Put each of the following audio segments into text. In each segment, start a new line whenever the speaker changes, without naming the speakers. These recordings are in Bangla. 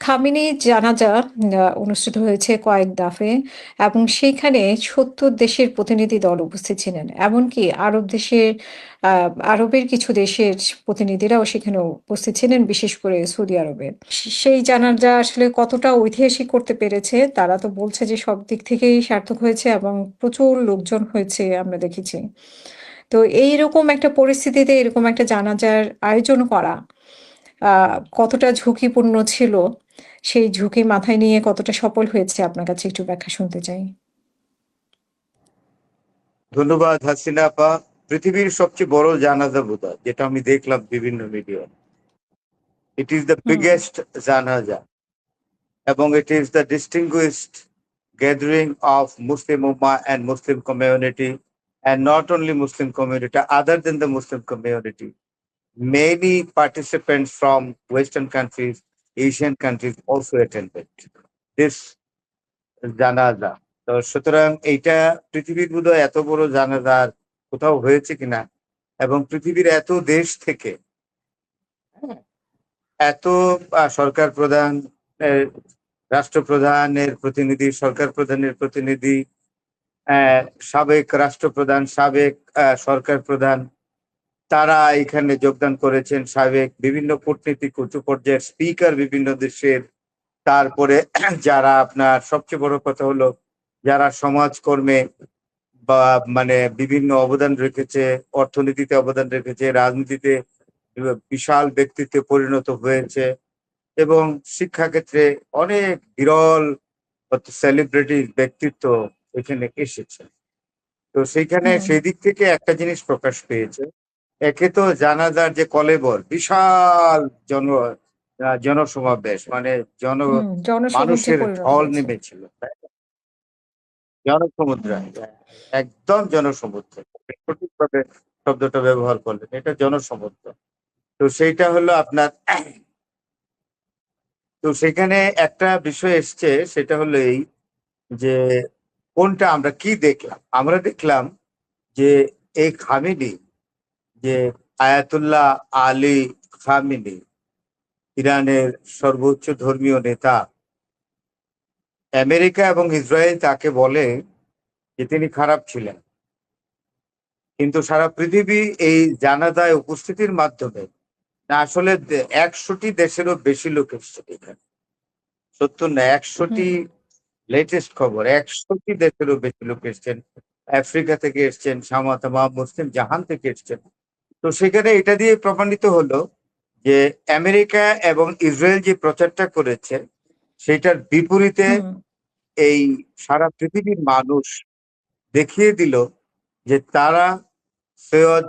খামেনির জানাজা অনুষ্ঠিত হয়েছে কয়েক দফে এবং সেইখানে ৭০ দেশের প্রতিনিধি দল উপস্থিত ছিলেন। এমনকি আ আরবের কিছু দেশের প্রতিনিধিরাও সেখানে উপস্থিত ছিলেন, বিশেষ করে সৌদি আরবের। সেই জানাজা আসলে কতটা ঐতিহাসিক করতে পেরেছে, তারা তো বলছে যে সব দিক থেকেই সার্থক হয়েছে এবং প্রচুর লোকজন হয়েছে আমরা দেখেছি। তো এইরকম একটা পরিস্থিতিতে এরকম একটা জানাজার আয়োজন করা আ কতটা ঝুঁকিপূর্ণ ছিল, সেই ঝুঁকি মাথায় নিয়ে কতটা সফল হয়েছে আপনার কাছে একটু ব্যাখ্যা শুনতে চাই।
ধন্যবাদ হাসিনা আপা। পৃথিবীর সবচেয়ে বড় জানাজা বোধহয়, যেটা আমি দেখলাম বিভিন্ন media. It is the
hmm,
biggest জানাজা এবং it is the distinguished gathering of Muslim Ummah and Muslim community, and not only Muslim community, other than the Muslim community. Many participants from Western countries, Asian countries also attended this জানাজা। তো সুতরাং এইটা পৃথিবীর বোধহয় এত বড় জানাজা আর কোথাও হয়েছে কিনা, এবং পৃথিবীর এত দেশ থেকে, হ্যাঁ, এত সরকার প্রধান, আহ, রাষ্ট্রপ্রধানের প্রতিনিধি, সরকার প্রধানের প্রতিনিধি, সাবেক রাষ্ট্রপ্রধান, সাবেক সরকার প্রধান, তারা এখানে যোগদান করেছেন। সাবেক বিভিন্ন কূটনীতিক, উঁচু পর্যায়ের স্পিকার বিভিন্ন দেশের। তারপরে যারা আপনার সবচেয়ে বড় কথা হলো, যারা সমাজকর্মে বা মানে বিভিন্ন অবদান রেখেছে, অর্থনীতিতে অবদান রেখেছে, রাজনীতিতে বিশাল ব্যক্তিত্বে পরিণত হয়েছে, এবং শিক্ষাক্ষেত্রে অনেক বিরল সেলিব্রিটি ব্যক্তিত্ব এখানে এসেছে। তো সেইখানে
হুম,
সেই দিক থেকে একটা জিনিস প্রকাশ পেয়েছে। একে তো জানাজার যে কলেবর, বিশাল জন জনসমাবেশ, মানে জন
হুম, জনসমুদ্রে
মানুষের
পরিণত
ঢল
হয়েছে।
নেমেছিল, তাই না? জনসমুদ্র,
হুম,
একদম জনসমুদ্র। সঠিকভাবে শব্দটা ব্যবহার করলেন, এটা জনসমুদ্র। তো সেইটা হলো আপনার, তো সেখানে একটা বিষয় এসছে, সেটা হলো এই যে কোনটা আমরা কি দেখলাম। আমরা দেখলাম যে এই খামেনি, যে আয়াতুল্লাহ আলী খামেনি, ইরানের সর্বোচ্চ ধর্মীয় নেতা, আমেরিকা এবং ইসরায়েল তাকে বলে যে তিনি খারাপ ছিলেন, কিন্তু সারা পৃথিবী এই জানাজায় উপস্থিতির মাধ্যমে, না আসলে ১০০টি দেশেরও বেশি লোক এসছে এখানে। ৭০ না, ১০০টি,
হুম,
লেটেস্ট খবর, ১০০টি দেশেরও বেশি লোক এসছেন। আফ্রিকা থেকে এসছেন, তামাম মুসলিম জাহান থেকে এসছেন। তো সেখানে এটা দিয়ে প্রমাণিত হলো যে আমেরিকা এবং ইসরায়েল যে প্রচারটা করেছে, সেটার বিপরীতে
হুম,
এই সারা পৃথিবীর মানুষ দেখিয়ে দিল যে তারা সৈয়দ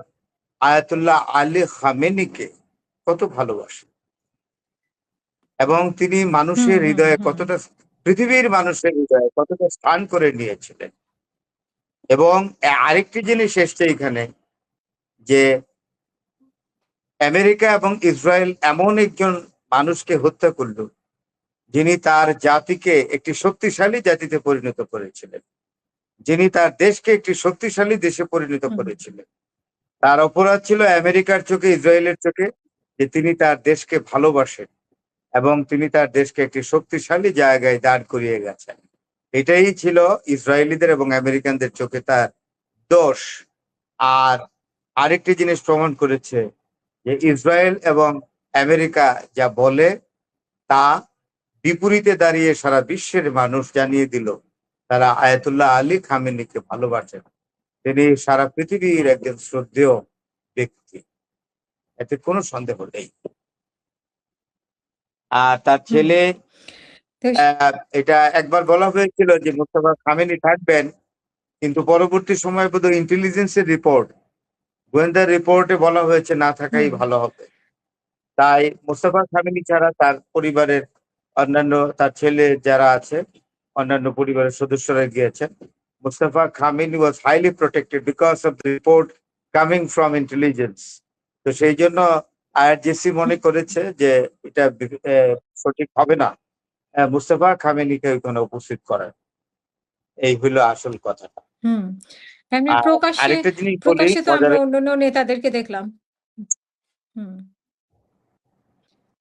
আয়াতুল্লাহ আলী খামেনিকে কত ভালোবাসে, এবং তিনি
হুম,
মানুষের
হুম,
হৃদয়ে
হুম,
কতটা, পৃথিবীর মানুষের হৃদয়ে কতটা স্থান করে নিয়েছিলেন। এবং আরেকটি জিনিস এসছে এখানে, যে আমেরিকা এবং ইসরায়েল এমন একজন মানুষকে হত্যা করলো, যিনি তার জাতিকে একটি শক্তিশালী জাতিতে পরিণত করেছিলেন, যিনি তার দেশকে একটি শক্তিশালী দেশে পরিণত
হুম,
করেছিলেন। তার অপরাধ ছিল আমেরিকার চোখে, ইসরায়েলের চোখে, যে তিনি তার দেশকে ভালোবাসেন এবং তিনি তার দেশকে একটি শক্তিশালী জায়গায় দাঁড় করিয়ে গেছেন। এটাই ছিল ইসরায়েলিদের এবং আমেরিকানদের চোখে তার দোষ। আর আরেকটি জিনিস প্রমাণ করেছে যে ইসরায়েল এবং আমেরিকা যা বলে তা বিপরীতে দাঁড়িয়ে সারা বিশ্বের মানুষ জানিয়ে দিল তারা আয়াতুল্লাহ আলী খামেনিকে ভালোবাসেন। তিনি সারা পৃথিবীর একজন শ্রদ্ধেয় ব্যক্তি, এতে কোনো সন্দেহ নেই। আর তার
হুম।
ছেলে,
তো
এটা একবার বলা হয়েছিল যে মোস্তফা খামেনি থাকবেন, কিন্তু পরবর্তী সময় বোধহয় ইন্টেলিজেন্সের রিপোর্ট, গোয়েন্দা রিপোর্টে বলা হয়েছে না থাকাই
হুম,
ভালো হবে। তাই মোস্তফা খামেনি ছাড়া তার পরিবারের অন্যান্য, তার ছেলে যারা আছে, অন্যান্য পরিবারের সদস্যরা গিয়েছেন। Mostafa Khamenei was highly protected because of the report coming from intelligence. তো সেই জন্য আইআরজিসি মনে করেছে যে এটা সঠিক হবে না মুস্তফা খামেনিকে ওইখানে উপস্থিত করার। এই হলো আসল কথাটা।
হুম। এমনি
আর
প্রকাশ্যে
আরেকটা জিনিস বলি
প্রকাশ্যে তো
মজার,
আমরা অন্যান্য নেতাদেরকে দেখলাম। হুম,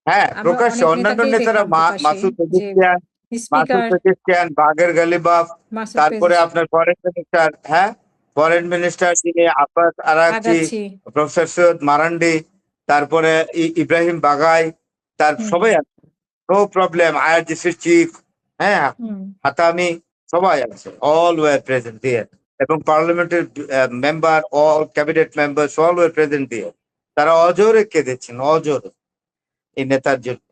হ্যাঁ,
আমরা
প্রকাশ্যে
অনেক
অন্যান্য
নেতাকেই
নেতারা
দেখলাম প্রকাশ্যে
মাসুদ
যে
Pezeshkian,
speaker
Bagher Ghalibaf,
Masoud
তারপরে
পেজিস
আপনার ফরেন মিনিস্টার, হ্যাঁ, ফরেন মিনিস্টার যিনি আব্বাস আরাগচি,
আগাচ্ছি।
প্রফেসর সৈয়দ মারান্ডি, তারপরে ইব্রাহিম বাগাই, তার
হুম,
সবাই আছে, নো প্রবলেম। আইআরজিসির চিফ, হ্যাঁ,
হুম,
হাতামি, সবাই আছে, অল ওয়ার প্রেজেন্ট দেয়ার। এবং পার্লামেন্টের member, all cabinet member, all were present there. তারা অজোরে কেঁদেছেন, অজোরে এই নেতার জন্য।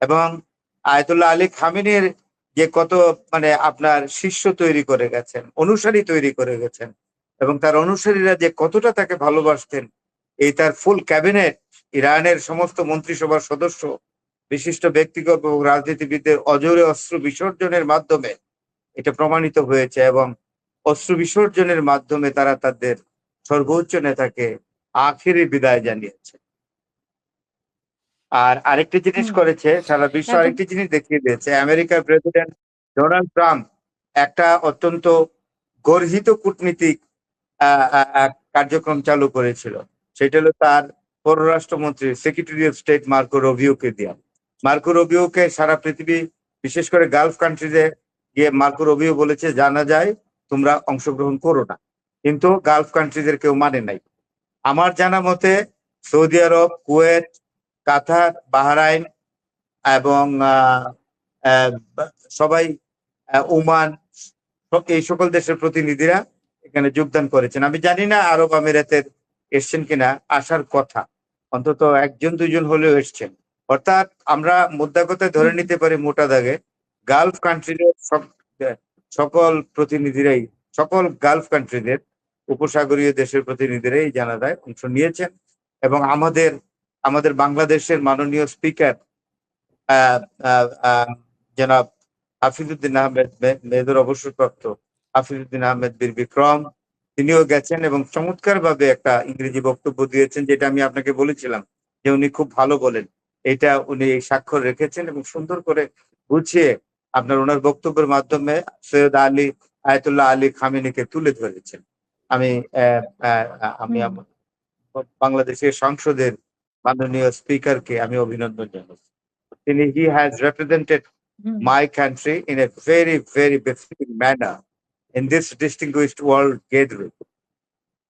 এবং আয়াতুল্লাহ আলী খামেনির যে কত মানে আপনার শিষ্য তৈরি করে গেছেন, অনুসারী তৈরি করে গেছেন, এবং তার অনুসারীরা যে কতটা তাকে ভালোবাসতেন, এই তার ফুল ক্যাবিনেট, ইরানের সমস্ত মন্ত্রিসভার সদস্য, বিশিষ্ট ব্যক্তিগত এবং রাজনীতিবিদদের অজোরে অস্ত্র বিসর্জনের মাধ্যমে এটা প্রমাণিত হয়েছে। এবং অস্ত্র বিসর্জনের মাধ্যমে তারা তাদের সর্বোচ্চ নেতাকে আখিরি বিদায় জানিয়েছে। আর আরেকটি জিনিস
হুম।
করেছে, সারা বিশ্ব
এখন
আরেকটি জিনিস দেখিয়ে দিয়েছে, আমেরিকার প্রেসিডেন্ট ডোনাল্ড ট্রাম্প একটা অত্যন্ত গর্হিত কূটনীতিক কার্যক্রম চালু করেছিল। সেটা হলো তার পররাষ্ট্রমন্ত্রী, সেক্রেটারি অফ স্টেট মার্কো রুবিওকে দেওয়া। মার্কো রুবিওকে সারা পৃথিবী, বিশেষ করে গালফ কান্ট্রিজে গিয়ে মার্কো রুবিও বলেছে, জানা যায় তোমরা অংশগ্রহণ করো না, কিন্তু গালফ কান্ট্রিজের কেউ মানে নাই। আমার জানা মতে সৌদি আরব, কুয়েত, কাতার, বাহরাইন এবং সবাই, ওমান, এই সকল দেশের প্রতিনিধিরা এখানে যোগদান করেছেন। আমি জানি না আরব আমিরাতের এসছেন কিনা, আসার কথা, অন্তত একজন দুজন হলেও এসছেন। অর্থাৎ আমরা মোদ্দা কথায় ধরে
হুম,
নিতে পারি মোটা দাগে, গালফ কান্ট্রির সকল প্রতিনিধিরাই, সকল গালফ কান্ট্রিদের উপসাগরীয় দেশের প্রতিনিধিরাই জানাজায় অংশ নিয়েছেন। এবং আমাদের আমাদের বাংলাদেশের মাননীয় স্পিকার জনাব হাফিজউদ্দিন আহমেদ, মেজর অবসরপ্রাপ্ত হাফিজউদ্দিন আহমেদ বীর বিক্রম, তিনিও গেছেন এবং চমৎকার ভাবে একটা ইংরেজি বক্তব্য দিয়েছেন, যেটা আমি আপনাকে বলেছিলাম যে উনি খুব ভালো বলেন। এটা উনি স্বাক্ষর রেখেছেন এবং সুন্দর করে গুছিয়ে আপনার ওনার বক্তব্যের মাধ্যমে সৈয়দ আয়াতুল্লাহ আলী খামেনিকে তুলে ধরেছেন। আমি আমি
হুম,
বাংলাদেশের সংসদের মাননীয় স্পিকারকে আমি অভিনন্দন জানাচ্ছি। He has represented
hmm.
my country in a very, very befitting manner in this distinguished world gathering.